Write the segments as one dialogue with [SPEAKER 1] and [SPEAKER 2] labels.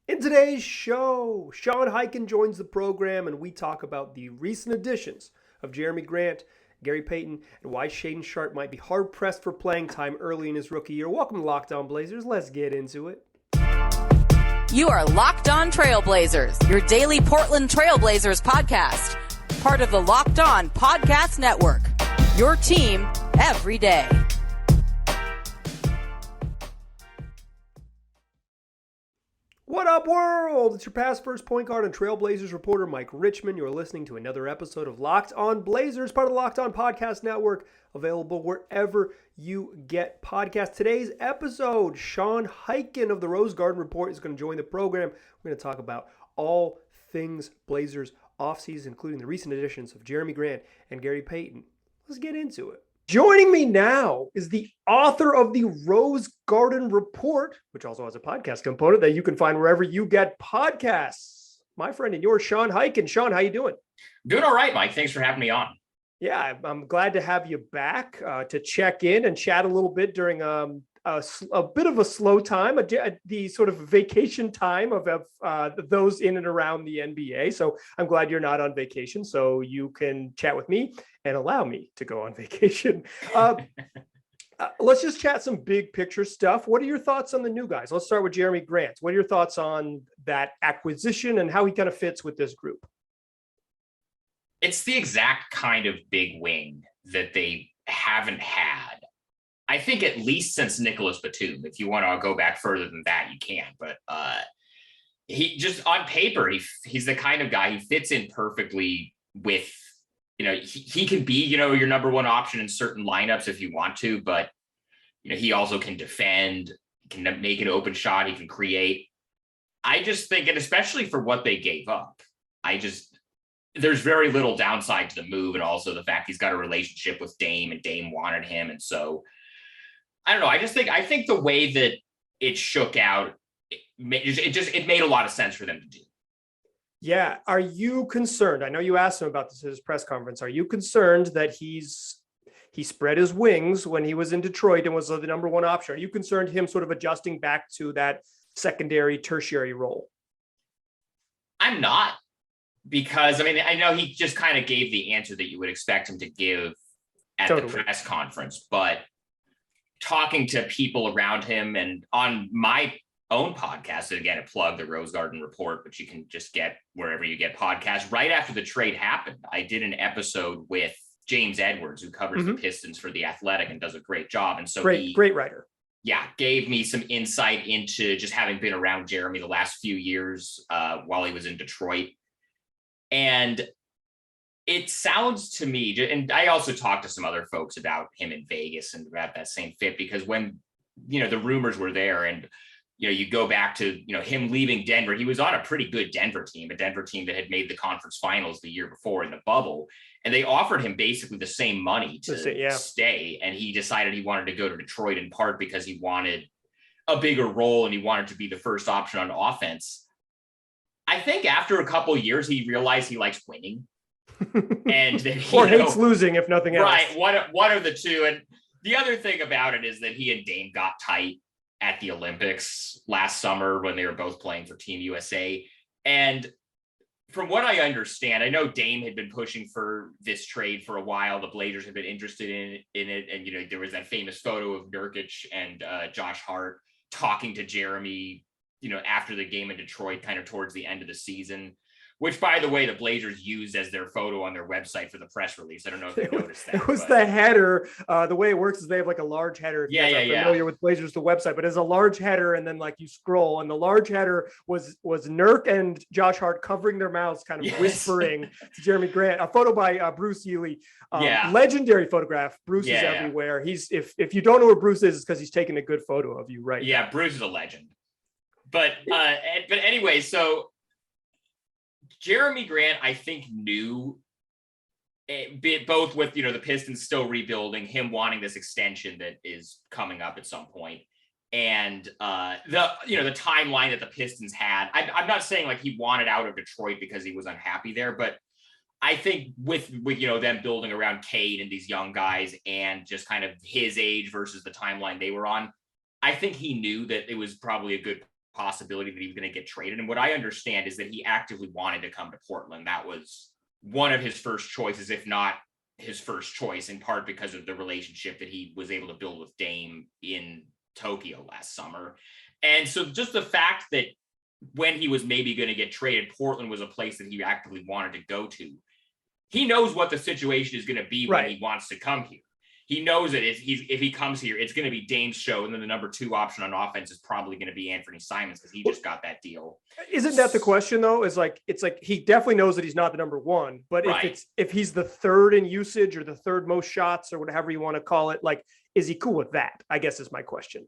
[SPEAKER 1] In today's show, Sean Highkin joins the program and we talk about the recent additions of Jerami Grant, Gary Payton, and why Shaedon Sharpe might be hard pressed for playing time early in his rookie year. Welcome to Locked On Blazers. Let's get into it.
[SPEAKER 2] You are Locked On Trailblazers, your daily Portland Trailblazers podcast. Part of the Locked On Podcast Network. Your team every day.
[SPEAKER 1] What up, world? It's your past first point guard and Trailblazers reporter, Mike Richmond. You're listening to another episode of Locked On Blazers, part of the Locked On Podcast Network, available wherever you get podcasts. Today's episode, Sean Highkin of the Rose Garden Report is going to join the program. We're going to talk about all things Blazers offseason, including the recent additions of Jerami Grant and Gary Payton. Let's get into it. Joining me now is the author of the Rose Garden Report, which also has a podcast component that you can find wherever you get podcasts. My friend and yours, Sean Highkin. Sean, how you doing?
[SPEAKER 3] Doing all right, Mike. Thanks for having me on.
[SPEAKER 1] Yeah, I'm glad to have you back to check in and chat a little bit during a bit of a slow time, the sort of vacation time of those in and around the NBA. So I'm glad you're not on vacation, so you can chat with me and allow me to go on vacation. Let's just chat some big picture stuff. What are your thoughts on the new guys? Let's start with Jerami Grant. What are your thoughts on that acquisition and how he kind of fits with this group?
[SPEAKER 3] It's the exact kind of big wing that they haven't had. I think at least since Nicholas Batum. If you want to go back further than that, you can. But he just on paper, he's the kind of guy who fits in perfectly with, he can be, your number one option in certain lineups if you want to, but, he also can defend, can make an open shot, he can create. I just think, and especially for what they gave up, there's very little downside to the move. And also the fact he's got a relationship with Dame and Dame wanted him. And so, I don't know. I think the way that it shook out, it made a lot of sense for them to do.
[SPEAKER 1] Yeah. Are you concerned? I know you asked him about this at his press conference. Are you concerned that he spread his wings when he was in Detroit and was the number one option? Are you concerned him sort of adjusting back to that secondary, tertiary role?
[SPEAKER 3] I'm not, because I know he just kind of gave the answer that you would expect him to give at the press conference, but talking to people around him and on my own podcast, and again, a plug, the Rose Garden Report, which you can just get wherever you get podcasts. Right after the trade happened, I did an episode with James Edwards, who covers the Pistons for The Athletic and does a great job. And so
[SPEAKER 1] great writer.
[SPEAKER 3] Yeah, gave me some insight into just having been around Jerami the last few years while he was in Detroit. And it sounds to me, and I also talked to some other folks about him in Vegas and about that same fit, because when, the rumors were there and, you go back to, him leaving Denver, he was on a pretty good Denver team that had made the conference finals the year before in the bubble. And they offered him basically the same money to stay. And he decided he wanted to go to Detroit in part because he wanted a bigger role and he wanted to be the first option on offense. I think after a couple of years, he realized he likes winning. And
[SPEAKER 1] or hates losing, if nothing else.
[SPEAKER 3] Right. One of the two. And the other thing about it is that he and Dame got tight at the Olympics last summer when they were both playing for Team USA. And from what I understand, I know Dame had been pushing for this trade for a while. The Blazers had been interested in it. And, there was that famous photo of Nurkic and Josh Hart talking to Jerami, after the game in Detroit, kind of towards the end of the season, which, by the way, the Blazers used as their photo on their website for the press release. I don't know if you noticed that.
[SPEAKER 1] It was the header. The way it works is they have like a large header. If you guys are familiar with Blazers, the website, but it's a large header, and then like you scroll, and the large header was Nurk and Josh Hart covering their mouths, kind of whispering to Jerami Grant. A photo by Bruce Ely. Legendary photograph. Bruce is everywhere. He's if you don't know where Bruce is, it's because he's taking a good photo of you, right?
[SPEAKER 3] Yeah, Bruce is a legend. But anyway, so Jerami Grant, I think, knew both with, the Pistons still rebuilding, him wanting this extension that is coming up at some point, and the timeline that the Pistons had. I'm not saying like he wanted out of Detroit because he was unhappy there, but I think with them building around Cade and these young guys and just kind of his age versus the timeline they were on, I think he knew that it was probably a good possibility that he was going to get traded. And what I understand is that he actively wanted to come to Portland. That was one of his first choices, if not his first choice, in part because of the relationship that he was able to build with Dame in Tokyo last summer. And so just the fact that when he was maybe going to get traded, Portland was a place that he actively wanted to go to. He knows what the situation is going to be when he wants to come here. He knows that if he comes here, it's going to be Dame's show, and then the number 2 option on offense is probably going to be Anthony Simons because he just got that deal. Isn't
[SPEAKER 1] that the question though? It's like he definitely knows that he's not the number 1, but if he's the 3rd in usage or the 3rd most shots or whatever you want to call it, like, is he cool with that? I guess is my question.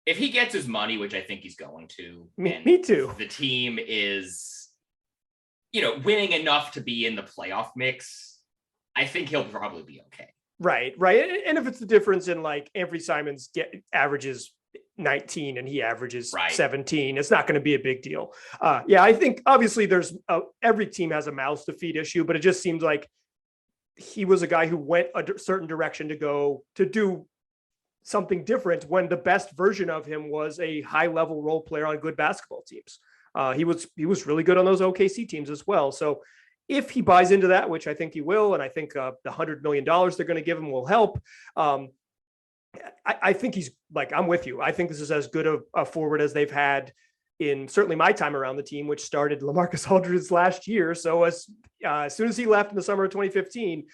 [SPEAKER 3] If he gets his money, which I think he's going to,
[SPEAKER 1] me too.
[SPEAKER 3] The team is, winning enough to be in the playoff mix, I think he'll probably be okay.
[SPEAKER 1] Right. And if it's the difference in like Anthony Simons averages 19 and he averages 17, it's not going to be a big deal. I think obviously there's every team has a mouths to feed issue, but it just seems like he was a guy who went a certain direction to go to do something different when the best version of him was a high level role player on good basketball teams. He was really good on those OKC teams as well. So if he buys into that, which I think he will, and I think the $100 million they're going to give him will help. I think he's like, I'm with you. I think this is as good a forward as they've had in certainly my time around the team, which started LaMarcus Aldridge's last year. So as soon as he left in the summer of 2015,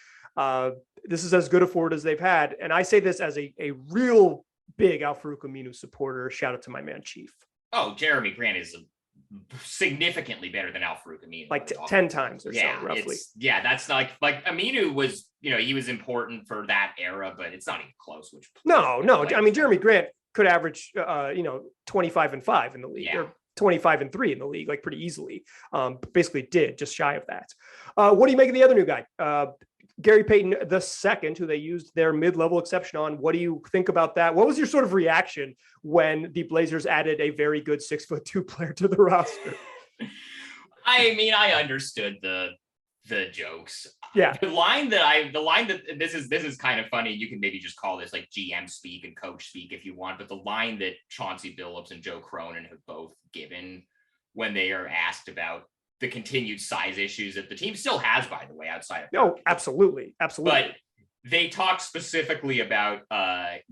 [SPEAKER 1] this is as good a forward as they've had. And I say this as a real big Al-Farouq Aminu supporter. Shout out to my man, Chief.
[SPEAKER 3] Oh, Jerami Grant is significantly better than Al-Farouq Aminu.
[SPEAKER 1] Like 10 times or so, roughly.
[SPEAKER 3] That's like Aminu was, he was important for that era, but it's not even close.
[SPEAKER 1] No. I mean, Jerami Grant could average, 25-5 in the league, or 25-3 in the league, like pretty easily. Basically did just shy of that. What do you make of the other new guy? Gary Payton II, who they used their mid-level exception on. What do you think about that? What was your sort of reaction when the Blazers added a very good 6'2" player to the roster?
[SPEAKER 3] I mean, I understood the jokes.
[SPEAKER 1] Yeah.
[SPEAKER 3] The line that this is kind of funny. You can maybe just call this like GM speak and coach speak if you want, but the line that Chauncey Billups and Joe Cronin have both given when they are asked about the continued size issues that the team still has, by the way, outside of.
[SPEAKER 1] No, absolutely.
[SPEAKER 3] But they talk specifically about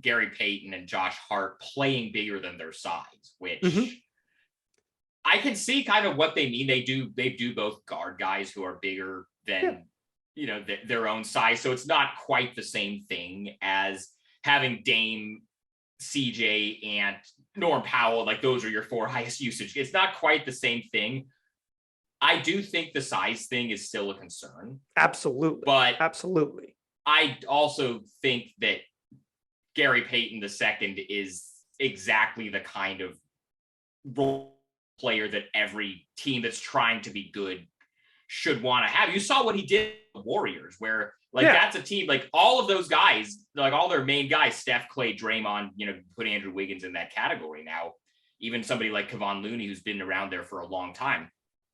[SPEAKER 3] Gary Payton and Josh Hart playing bigger than their size, which I can see kind of what they mean. They do both guard guys who are bigger than their own size, so it's not quite the same thing as having Dame, CJ, and Norm Powell. Like those are your 4 highest usage. It's not quite the same thing. I do think the size thing is still a concern.
[SPEAKER 1] Absolutely.
[SPEAKER 3] But
[SPEAKER 1] absolutely.
[SPEAKER 3] I also think that Gary Payton II is exactly the kind of role player that every team that's trying to be good should want to have. You saw what he did with the Warriors, where that's a team, like all of those guys, like all their main guys, Steph, Clay, Draymond, put Andrew Wiggins in that category now. Even somebody like Kevon Looney, who's been around there for a long time.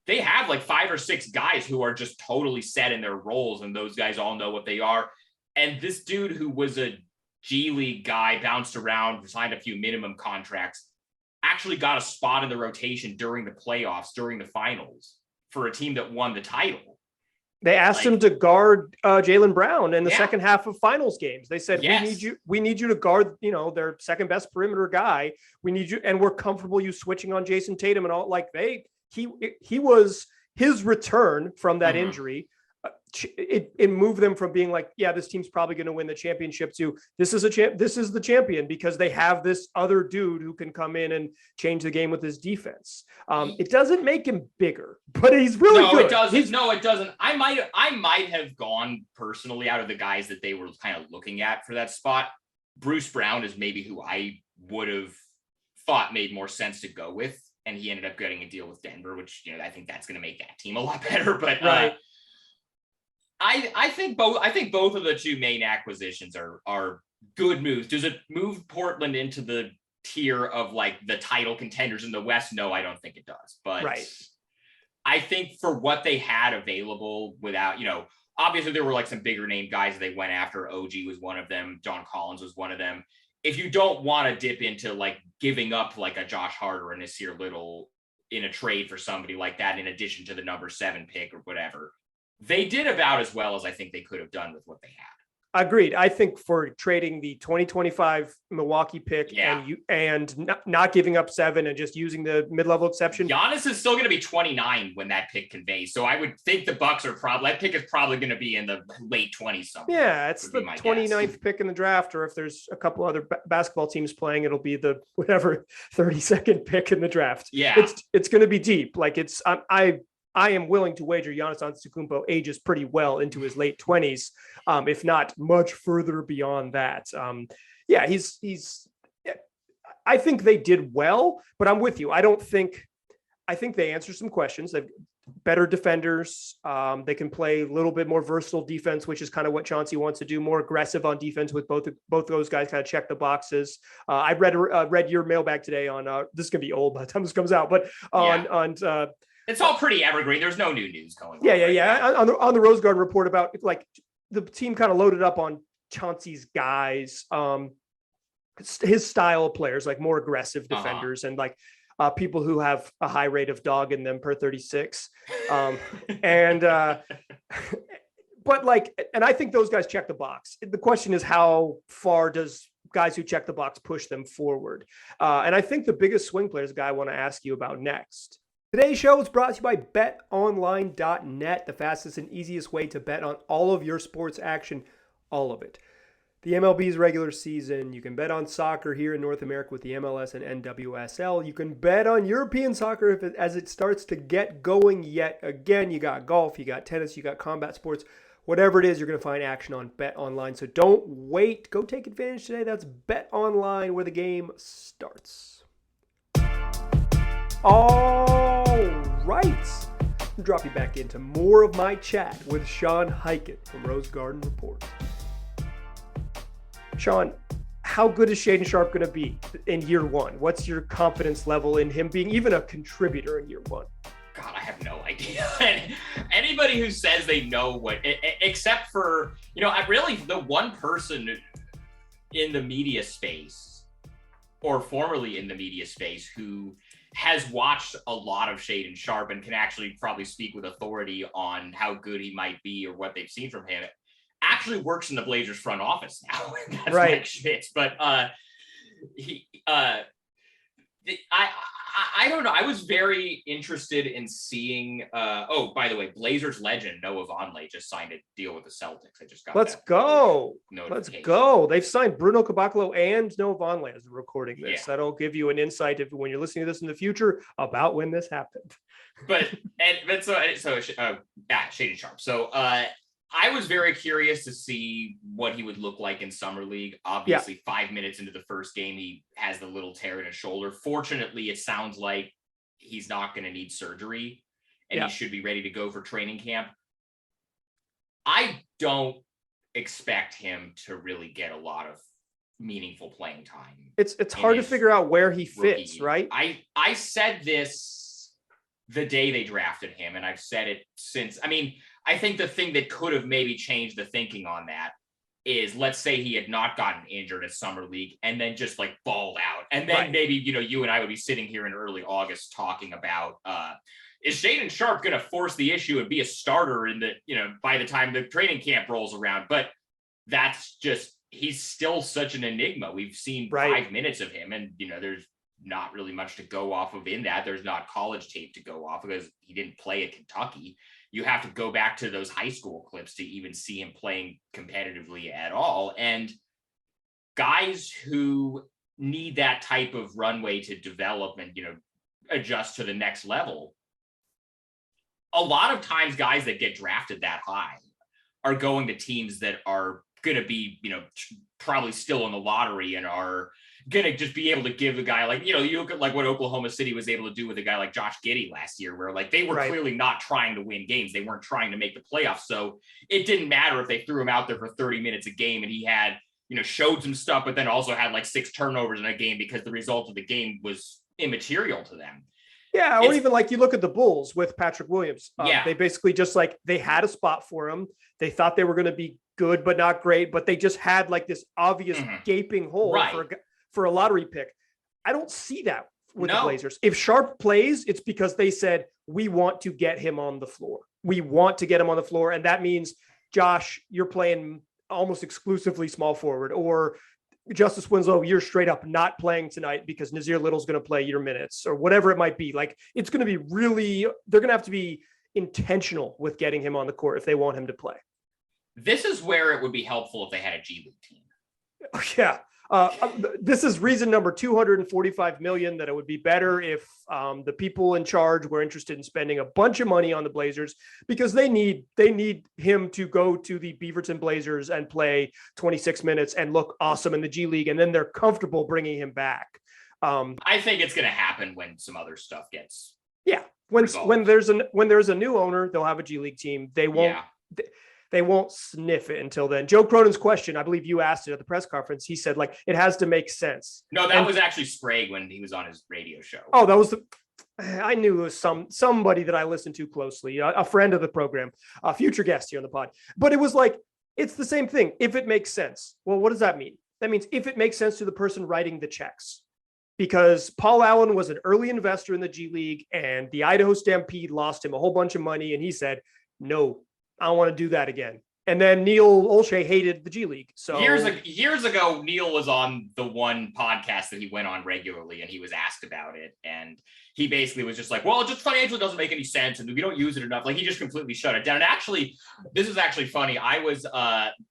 [SPEAKER 3] They have like 5 or 6 guys who are just totally set in their roles, and those guys all know what they are. And this dude who was a G League guy, bounced around, signed a few minimum contracts, actually got a spot in the rotation during the playoffs, during the finals for a team that won the title.
[SPEAKER 1] They asked him to guard Jaylen Brown in the second half of finals games. They said, we need you to guard, their second best perimeter guy. We need you. And we're comfortable you switching on Jason Tatum and all. Like he was his return from that injury. It moved them from being like, this team's probably going to win the championship to this is the champion because they have this other dude who can come in and change the game with his defense. It doesn't make him bigger, but he's really good.
[SPEAKER 3] It doesn't. It doesn't. I might have gone personally out of the guys that they were kind of looking at for that spot. Bruce Brown is maybe who I would have thought made more sense to go with. And he ended up getting a deal with Denver, which, I think that's going to make that team a lot better. But I think both of the 2 main acquisitions are good moves. Does it move Portland into the tier of like the title contenders in the West? No, I don't think it does. But I think for what they had available without, obviously there were like some bigger name guys they went after. OG was one of them. John Collins was one of them. if you don't want to dip into like giving up like a Josh Hart or a Nasir Little in a trade for somebody like that, in addition to the number 7 pick or whatever, they did about as well as I think they could have done with what they had.
[SPEAKER 1] Agreed. I think for trading the 2025 Milwaukee pick and not giving up 7 and just using the mid-level exception.
[SPEAKER 3] Giannis is still going to be 29 when that pick conveys. So I would think the Bucks are that pick is probably going to be in the late 20s somewhere.
[SPEAKER 1] Yeah, it's the 29th pick in the draft, or if there's a couple other basketball teams playing, it'll be the 32nd pick in the draft.
[SPEAKER 3] Yeah.
[SPEAKER 1] It's going to be deep. Like I am willing to wager Giannis Antetokounmpo ages pretty well into his late 20s, if not much further beyond that. I think they did well, but I'm with you. I think they answered some questions. They've better defenders. They can play a little bit more versatile defense, which is kind of what Chauncey wants to do, more aggressive on defense with both those guys kind of check the boxes. I read your mailbag today on, this is going to be old by the time this comes out, but on
[SPEAKER 3] it's all pretty evergreen. There's no new news going on.
[SPEAKER 1] Yeah. On the Rose Garden report about like the team kind of loaded up on Chauncey's guys, his style of players, like more aggressive defenders and like people who have a high rate of dog in them per 36. But I think those guys check the box. The question is, how far does guys who check the box push them forward? And I think the biggest swing players guy I want to ask you about next. Today's show is brought to you by BetOnline.net, the fastest and easiest way to bet on all of your sports action, all of it. The MLB's regular season, you can bet on soccer here in North America with the MLS and NWSL. You can bet on European soccer as it starts to get going yet again. You got golf, you got tennis, you got combat sports. Whatever it is, you're going to find action on BetOnline. So don't wait. Go take advantage today. That's BetOnline, where the game starts. All right. I'll drop you back into more of my chat with Sean Highkin from Rose Garden Report. Sean, how good is Shaedon Sharpe going to be in year 1? What's your confidence level in him being even a contributor in year 1?
[SPEAKER 3] God, I have no idea. Anybody who says they know what, except for, I really, the one person in the media space, or formerly in the media space, who has watched a lot of Shaedon Sharpe and can actually probably speak with authority on how good he might be or what they've seen from him, actually works in the Blazers front office now. That's
[SPEAKER 1] right.
[SPEAKER 3] Mike Schmitz. But I don't know. I was very interested in seeing. By the way, Blazers legend Noah Vonleh just signed a deal with the Celtics. I just got.
[SPEAKER 1] Let's go. They've signed Bruno Caboclo and Noah Vonleh as we're recording this. Yeah. That'll give you an insight when you're listening to this in the future about when this happened. Shaedon Sharpe. So I was very curious to see what he would look like in Summer League. Obviously, 5 minutes into the first game, he has the little tear in his shoulder. Fortunately, it sounds like he's not going to need surgery, and he should be ready to go for training camp. I don't expect him to really get a lot of meanimum playing time. It's hard to figure out where he fits, right?
[SPEAKER 3] I said this the day they drafted him, and I've said it since. I think the thing that could have maybe changed the thinking on that is, let's say he had not gotten injured at Summer League and then just like balled out. And then maybe, you and I would be sitting here in early August talking about, is Shaedon Sharpe going to force the issue and be a starter in by the time the training camp rolls around? But that's just, he's still such an enigma. We've seen 5 minutes of him, and, there's not really much to go off of in that. There's not college tape to go off because he didn't play at Kentucky. You have to go back to those high school clips to even see him playing competitively at all. And guys who need that type of runway to develop and, adjust to the next level, a lot of times guys that get drafted that high are going to teams that are going to be, probably still in the lottery and are going to just be able to give a guy like, you look at like what Oklahoma City was able to do with a guy like Josh Giddey last year, where like they were clearly not trying to win games. They weren't trying to make the playoffs. So it didn't matter if they threw him out there for 30 minutes a game and he had, showed some stuff, but then also had like 6 turnovers in a game because the result of the game was immaterial to them.
[SPEAKER 1] Yeah, or even like you look at the Bulls with Patrick Williams. They basically just like they had a spot for him. They thought they were going to be good, but not great. But they just had like this obvious gaping hole for a lottery pick. I don't see that with the Blazers. If Sharpe plays, it's because they said, we want to get him on the floor. We want to get him on the floor. And that means, Josh, you're playing almost exclusively small forward, or Justice Winslow, you're straight up not playing tonight because Nazir Little's going to play your minutes, or whatever it might be. Like, it's going to be they're going to have to be intentional with getting him on the court if they want him to play.
[SPEAKER 3] This is where it would be helpful if they had a G League team.
[SPEAKER 1] Yeah. This is reason number 245 million that it would be better if the people in charge were interested in spending a bunch of money on the Blazers, because they need him to go to the Beaverton Blazers and play 26 minutes and look awesome in the G League, and then they're comfortable bringing him back.
[SPEAKER 3] I think it's going to happen when some other stuff gets
[SPEAKER 1] when there's a new owner, they'll have a G League team. They won't sniff it until then. Joe Cronin's question, I believe you asked it at the press conference. He said, like, it has to make sense.
[SPEAKER 3] No, that was actually Sprague when he was on his radio show.
[SPEAKER 1] Oh, that was I knew it was somebody that I listened to closely, a friend of the program, a future guest here on the pod. But it was like, it's the same thing. If it makes sense. Well, what does that mean? That means if it makes sense to the person writing the checks. Because Paul Allen was an early investor in the G League, and the Idaho Stampede lost him a whole bunch of money, and he said, no, I don't want to do that again. And then Neil Olshey hated the G League. So years ago, Neil was on the one podcast that he went on regularly, and he was asked about it. And he basically was just like, well, it just financially doesn't make any sense, and we don't use it enough. Like, he just completely shut it down. And actually, this is actually funny. I was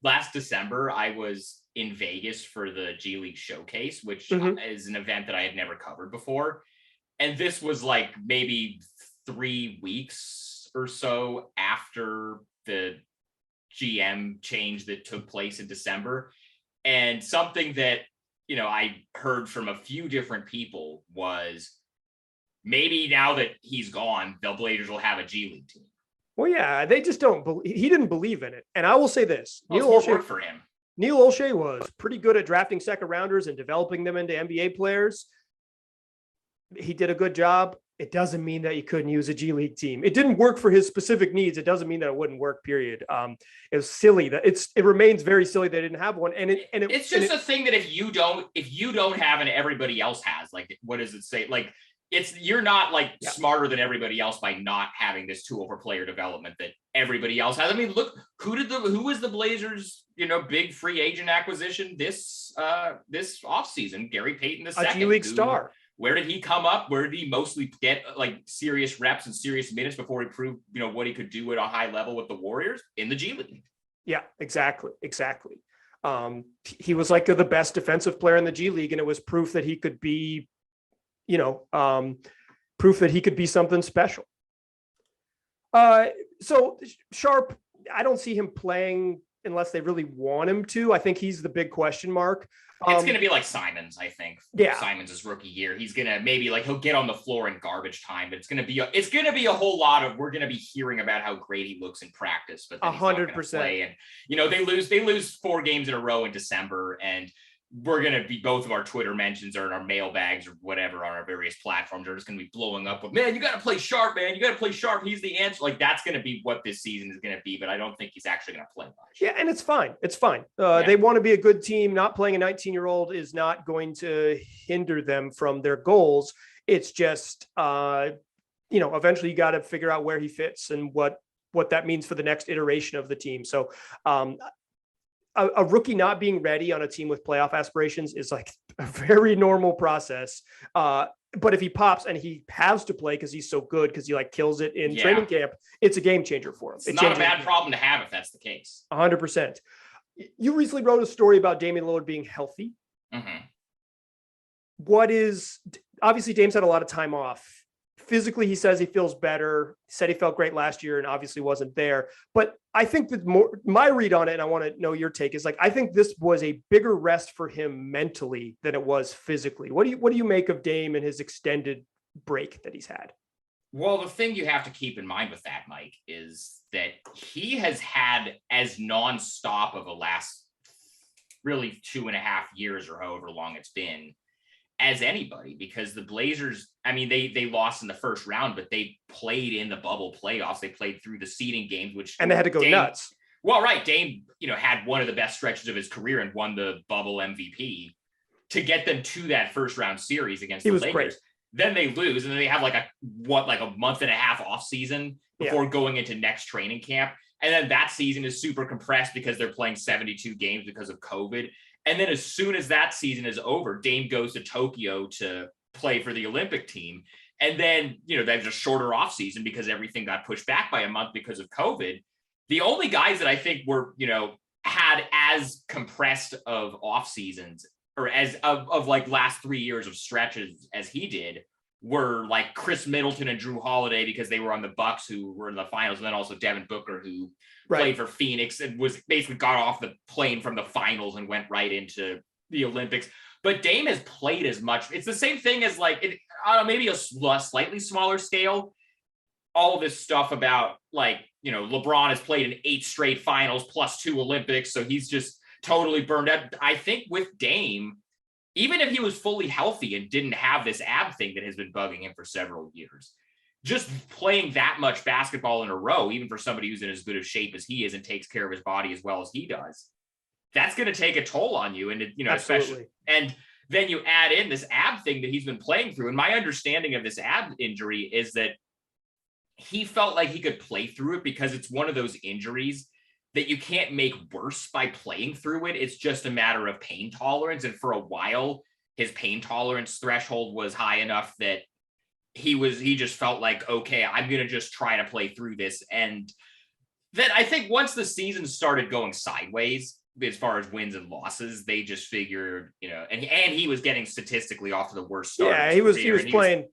[SPEAKER 1] last December, I was in Vegas for the G League Showcase, which is an event that I had never covered before. And this was like maybe 3 weeks or so after the GM change that took place in December. And something that, I heard from a few different people was, maybe now that he's gone, the Blazers will have a G League team. Well, yeah, they just don't believe. He didn't believe in it. And I will say this.
[SPEAKER 3] Neil Olshey worked for him.
[SPEAKER 1] Neil Olshey was pretty good at drafting second rounders and developing them into NBA players. He did a good job. It doesn't mean that you couldn't use a G League team. It didn't work for his specific needs. It doesn't mean that it wouldn't work, period. It was silly that it remains very silly they didn't have one. And it's just
[SPEAKER 3] a thing that if you don't have and everybody else has, like, what does it say? Like, you're not smarter than everybody else by not having this tool for player development that everybody else has. I mean, look, who was the Blazers, big free agent acquisition this offseason? Gary Payton II.
[SPEAKER 1] A G League star.
[SPEAKER 3] Where did he come up? Where did he mostly get serious reps and serious minutes before he proved, what he could do at a high level with the Warriors? In the G League. Yeah,
[SPEAKER 1] exactly. He was like the best defensive player in the G League, and it was proof that he could be, something special. So Sharpe, I don't see him playing unless they really want him to. I think he's the big question mark.
[SPEAKER 3] It's going to be like Simons, I think.
[SPEAKER 1] Yeah.
[SPEAKER 3] Simons' rookie year. He's going to he'll get on the floor in garbage time, but it's going to be a whole lot of, we're going to be hearing about how great he looks in practice, but then 100%. And, they lose 4 games in a row in December, and we're going to be, both of our Twitter mentions or in our mailbags or whatever on our various platforms are just going to be blowing up with, man, you got to play Sharpe, man. You got to play Sharpe. He's the answer. Like, that's going to be what this season is going to be, but I don't think he's actually going to play much. Yeah. And it's fine. They want to be a good team. Not playing a 19-year-old is not going to hinder them from their goals. It's just, eventually you got to figure out where he fits and what that means for the next iteration of the team. So, a rookie not being ready on a team with playoff aspirations is like a very normal process. But if he pops and he has to play because he's so good, because he kills it in training camp, it's a game changer for him. It's not a bad problem to have if that's the case.
[SPEAKER 1] 100%. You recently wrote a story about Damian Lillard being healthy.
[SPEAKER 3] Mm-hmm.
[SPEAKER 1] Obviously Dame's had a lot of time off. Physically, he says he feels better. He said he felt great last year and obviously wasn't there. But I think that my read on it, and I want to know your take, is I think this was a bigger rest for him mentally than it was physically. What do you make of Dame and his extended break that he's had?
[SPEAKER 3] Well, the thing you have to keep in mind with that, Mike, is that he has had as nonstop of a last really 2.5 years or however long it's been as anybody, because the Blazers, I mean, they lost in the first round, but they played in the bubble playoffs. They played through the seeding games,
[SPEAKER 1] and they had to go nuts.
[SPEAKER 3] Well, right. Dame, had one of the best stretches of his career and won the bubble MVP to get them to that first round series against the Lakers. Great. Then they lose, and then they have like a month and a half off season before going into next training camp. And then that season is super compressed because they're playing 72 games because of COVID. And then as soon as that season is over, Dame goes to Tokyo to play for the Olympic team. And then, there's a shorter off season because everything got pushed back by a month because of COVID. The only guys that I think were, had as compressed of off seasons or as of like last 3 years of stretches as he did were like Chris Middleton and Drew Holiday, because they were on the Bucks who were in the finals. And then also Devin Booker, who played for Phoenix and was basically got off the plane from the finals and went right into the Olympics. But Dame has played as much. It's the same thing as maybe a slightly smaller scale. All of this stuff about LeBron has played in 8 straight finals plus 2 Olympics. So he's just totally burned out. I think with Dame, even if he was fully healthy and didn't have this ab thing that has been bugging him for several years, just playing that much basketball in a row, even for somebody who's in as good of shape as he is and takes care of his body as well as he does, that's going to take a toll on you. And, especially, and then you add in this ab thing that he's been playing through. And my understanding of this ab injury is that he felt like he could play through it because it's one of those injuries that you can't make worse by playing through it. It's just a matter of pain tolerance. And for a while, his pain tolerance threshold was high enough that he just felt like, okay, I'm going to just try to play through this. And then I think once the season started going sideways, as far as wins and losses, they just figured, and he was getting statistically off to the worst start.
[SPEAKER 1] Yeah, he was playing.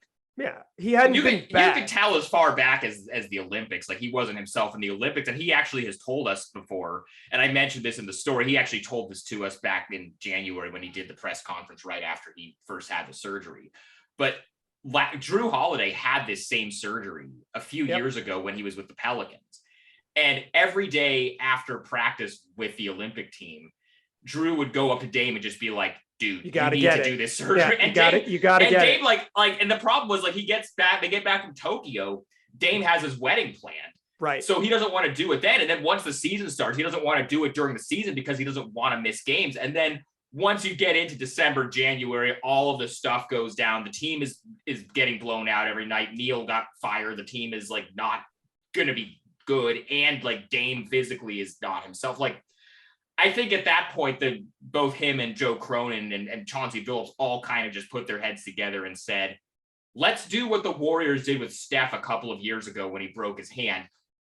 [SPEAKER 1] He hadn't been bad.
[SPEAKER 3] You could tell as far back as the Olympics, like he wasn't himself in the Olympics. And he actually has told us before, and I mentioned this in the story, he actually told this to us back in January when he did the press conference right after he first had the surgery. But Drew Holiday had this same surgery a few years ago when he was with the Pelicans. And every day after practice with the Olympic team, Drew would go up to Dame and just be like, dude, you need to do this surgery.
[SPEAKER 1] Yeah, you got to get
[SPEAKER 3] Dame, it. And the problem was they get back from Tokyo, Dame has his wedding planned.
[SPEAKER 1] Right.
[SPEAKER 3] So he doesn't want to do it then. And then once the season starts, he doesn't want to do it during the season because he doesn't want to miss games. And then once you get into December, January, all of the stuff goes down. The team is getting blown out every night. Neil got fired. The team is not going to be good. And Dame physically is not himself. I think at that point that both him and Joe Cronin and Chauncey Billups all kind of just put their heads together and said, let's do what the Warriors did with Steph a couple of years ago when he broke his hand.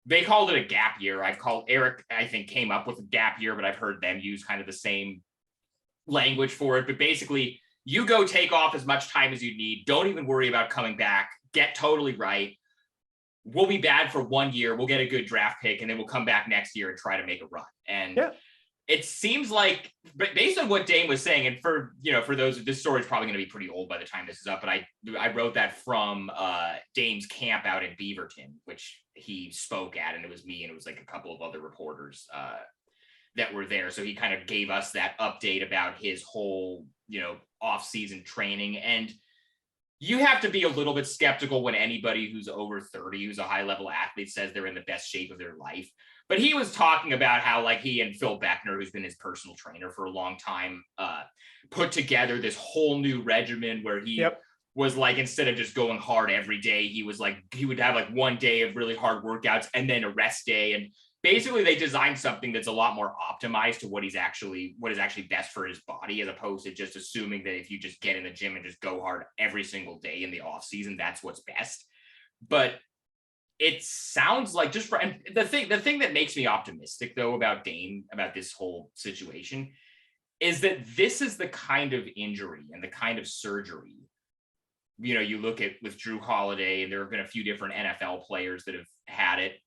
[SPEAKER 3] They called it a gap year. Eric, I think, came up with a gap year, but I've heard them use kind of the same language for it. But basically, you go take off as much time as you need. Don't even worry about coming back. Get totally right. We'll be bad for 1 year. We'll get a good draft pick, and then we'll come back next year and try to make a run. And it seems like, based on what Dame was saying, and for those, this story is probably going to be pretty old by the time this is up, but I wrote that from Dame's camp out in Beaverton, which he spoke at, and it was me and it was a couple of other reporters that were there. So he kind of gave us that update about his whole, off-season training. And you have to be a little bit skeptical when anybody who's over 30, who's a high-level athlete, says they're in the best shape of their life. But he was talking about how he and Phil Beckner, who's been his personal trainer for a long time, put together this whole new regimen where he was instead of just going hard every day, he would have 1 day of really hard workouts and then a rest day. And basically they designed something that's a lot more optimized to what is actually best for his body, as opposed to just assuming that if you just get in the gym and just go hard every single day in the off season, that's what's best. But it sounds like and the thing that makes me optimistic though about Dame, about this whole situation, is that this is the kind of injury and the kind of surgery, you look at with Drew Holiday, and there have been a few different NFL players that have had it.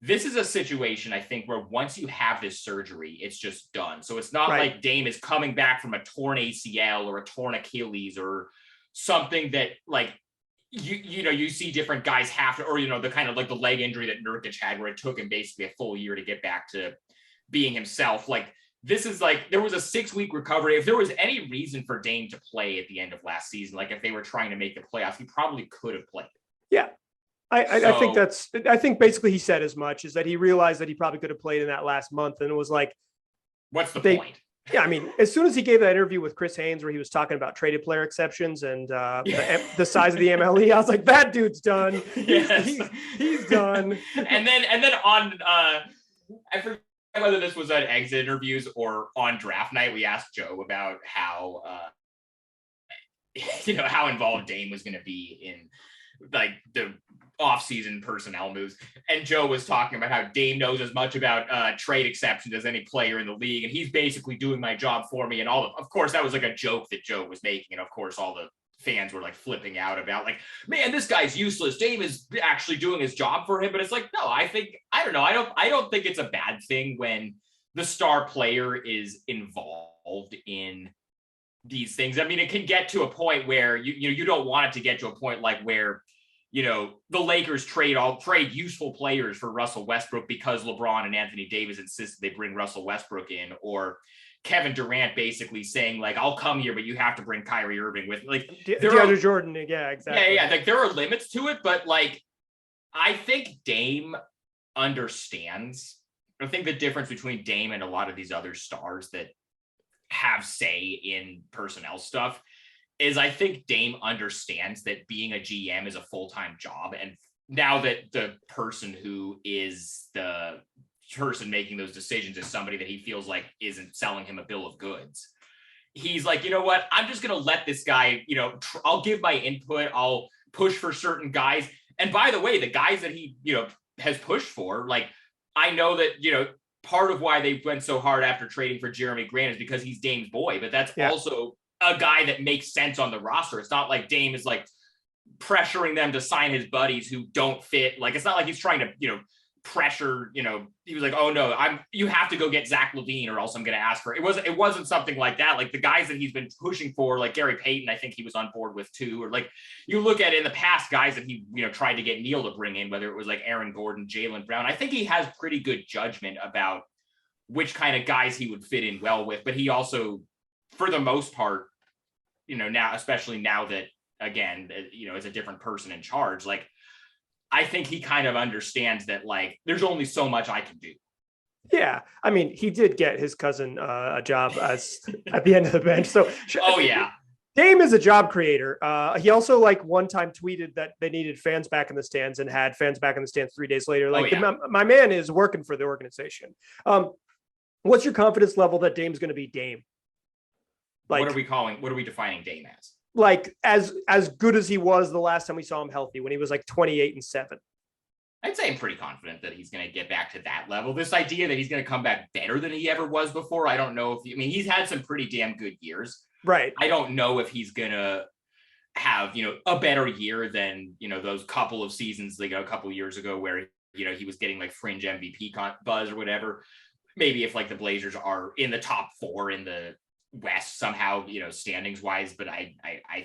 [SPEAKER 3] This is a situation, I think, where once you have this surgery, it's just done. So it's not like Dame is coming back from a torn ACL or a torn Achilles or something that you see different guys have to, or, the kind of the leg injury that Nurkic had, where it took him basically a full year to get back to being himself. this is like, there was a 6-week recovery. If there was any reason for Dame to play at the end of last season, like if they were trying to make the playoffs, he probably could have played.
[SPEAKER 1] Yeah. I think basically he said as much, is that he realized that he probably could have played in that last month, and it was like,
[SPEAKER 3] what's the point?
[SPEAKER 1] Yeah, I mean, as soon as he gave that interview with Chris Haynes where he was talking about traded player exceptions and the size of the MLE, I was like, that dude's done. He's done.
[SPEAKER 3] And then on I forget whether this was at exit interviews or on draft night, we asked Joe about how how involved Dame was going to be in like the off-season personnel moves. And Joe was talking about how Dame knows as much about trade exceptions as any player in the league. And he's basically doing my job for me. And of course, that was like a joke that Joe was making. And of course, all the fans were like flipping out about like, man, this guy's useless. Dame is actually doing his job for him. But it's like, no, I don't think it's a bad thing when the star player is involved in these things. I mean, it can get to a point where you don't want it to get to a point like where, the Lakers trade useful players for Russell Westbrook because LeBron and Anthony Davis insisted they bring Russell Westbrook in, or Kevin Durant basically saying like, I'll come here, but you have to bring Kyrie Irving with like
[SPEAKER 1] DeAndre Jordan. Yeah, exactly.
[SPEAKER 3] Yeah. Like there are limits to it, but like, I think Dame understands. I think the difference between Dame and a lot of these other stars that have say in personnel stuff is I think Dame understands that being a GM is a full-time job. And now that the person who is the person making those decisions is somebody that he feels like isn't selling him a bill of goods, he's like, you know what, I'm just going to let this guy, I'll give my input. I'll push for certain guys. And by the way, the guys that he, has pushed for, like, I know that, part of why they went so hard after trading for Jerami Grant is because he's Dame's boy, but that's also a guy that makes sense on the roster. It's not like Dame is like pressuring them to sign his buddies who don't fit. Like, it's not like he's trying to, pressure, he was like, oh no, you have to go get Zach LaVine or else I'm going to ask for it. It wasn't something like that. Like the guys that he's been pushing for, like Gary Payton, I think he was on board with too, or like you look at it in the past, guys that he, tried to get Neil to bring in, whether it was like Aaron Gordon, Jaylen Brown. I think he has pretty good judgment about which kind of guys he would fit in well with, but he also, for the most part, now, especially now that, again, it's a different person in charge, like, I think he kind of understands that, like, there's only so much I can do.
[SPEAKER 1] Yeah. I mean, he did get his cousin a job as at the end of the bench. So,
[SPEAKER 3] oh, yeah.
[SPEAKER 1] Dame is a job creator. He also, like, one time tweeted that they needed fans back in the stands and had fans back in the stands 3 days later. Like, my man is working for the organization. What's your confidence level that Dame's going to be Dame? Like,
[SPEAKER 3] what are we defining Dame as?
[SPEAKER 1] Like as good as he was the last time we saw him healthy when he was like 28-7.
[SPEAKER 3] I'd say I'm pretty confident that he's going to get back to that level. This idea that he's going to come back better than he ever was before, I don't know he's had some pretty damn good years.
[SPEAKER 1] Right.
[SPEAKER 3] I don't know if he's going to have, a better year than, those couple of seasons, like a couple of years ago where, he was getting like fringe MVP buzz or whatever. Maybe if like the Blazers are in the top 4 in the West somehow, standings wise, but I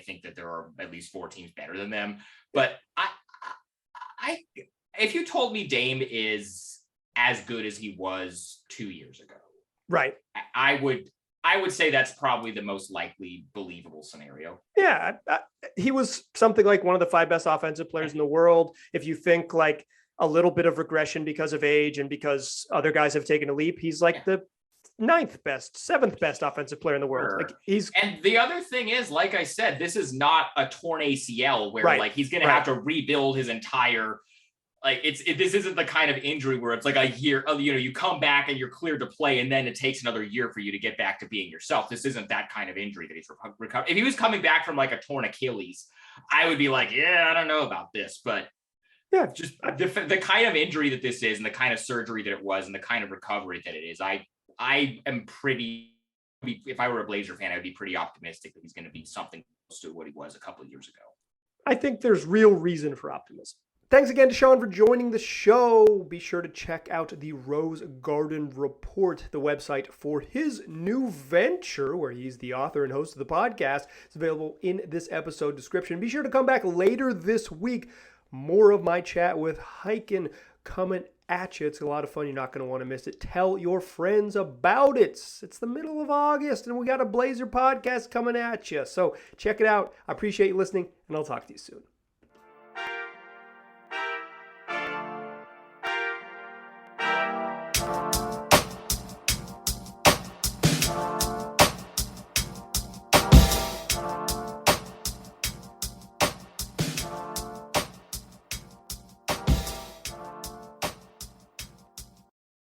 [SPEAKER 3] think that there are at least 4 teams better than them. But I if you told me Dame is as good as he was 2 years ago,
[SPEAKER 1] right,
[SPEAKER 3] I would say that's probably the most likely believable scenario.
[SPEAKER 1] Yeah, he was something like one of the 5 best offensive players in the world. If you think like a little bit of regression because of age and because other guys have taken a leap, he's like the 9th best, 7th best offensive player in the world.
[SPEAKER 3] Sure.
[SPEAKER 1] Like
[SPEAKER 3] and the other thing is, like I said, this is not a torn ACL where like he's going to have to rebuild his entire, like this isn't the kind of injury where it's like a year, you come back and you're cleared to play and then it takes another year for you to get back to being yourself. This isn't that kind of injury that he's recovered. If he was coming back from like a torn Achilles, I would be like, yeah, I don't know about this, but yeah, just the kind of injury that this is and the kind of surgery that it was and the kind of recovery that it is, I am pretty, if I were a Blazer fan, I'd be pretty optimistic that he's going to be something close to what he was a couple of years ago.
[SPEAKER 1] I think there's real reason for optimism. Thanks again to Sean for joining the show. Be sure to check out the Rose Garden Report, the website for his new venture, where he's the author and host of the podcast. It's available in this episode description. Be sure to come back later this week. More of my chat with Highkin coming at you. It's a lot of fun. You're not going to want to miss it. Tell your friends about it. It's the middle of August, and we got a Blazer podcast coming at you. So check it out. I appreciate you listening, and I'll talk to you soon.